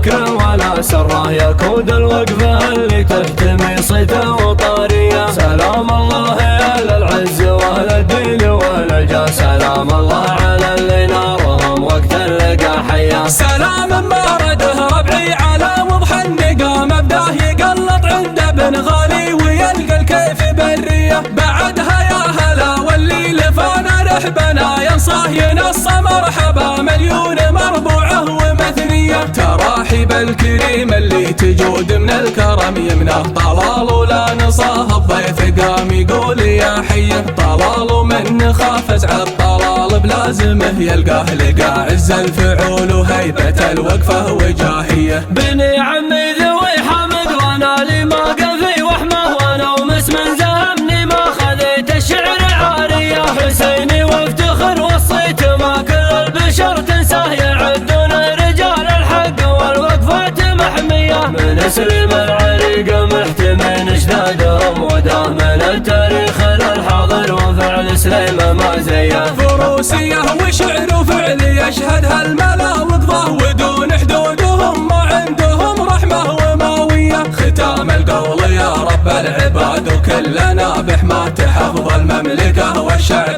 فكر ولا سره، يكون الوقفة اللي تحتمي صيته وطارية. سلام الله على العز واهل الدين والجاه، سلام الله على اللي نارهم وقت اللقى حياه. سلام بارده ربعي على وضح النقا، مبداه يقلط عند ابن غالي ويلقى الكيف بريه. بعدها يا هلا واللي لفانا رحبنا ينصاه ينص مرحبا مليون مربوعه ومثنيه. تراحب الكريم اللي تجود من الكرم يمنه، طلال ولا نصاه الضيف قام يقول يا حيه. طلال من خاف ازعى الطلال بلازمه يلقاه، لقى عز الفعول وهيبه الوقفه وجاهيه. بني عمي ذوي حمد وانا لي ما قفي وحمه، وانا ومس من زهمني ما خذيت الشعر عاريه. حسيني وافتخر والصيت ما كل البشر تنساه، يعدون رجال الحق والوقفات محميه. من اسلم العريقه محتمين اشدادهم، وداه من التاريخ للحاضر وفعل سليمه ما زيه. فروسيه وشعر وفعل يشهدها الملا وقضاه، ودون حدودهم ما عندهم رحمه وماويه. ختام القول يا رب العباد وكلنا بحماة حفظ المملكه والشعب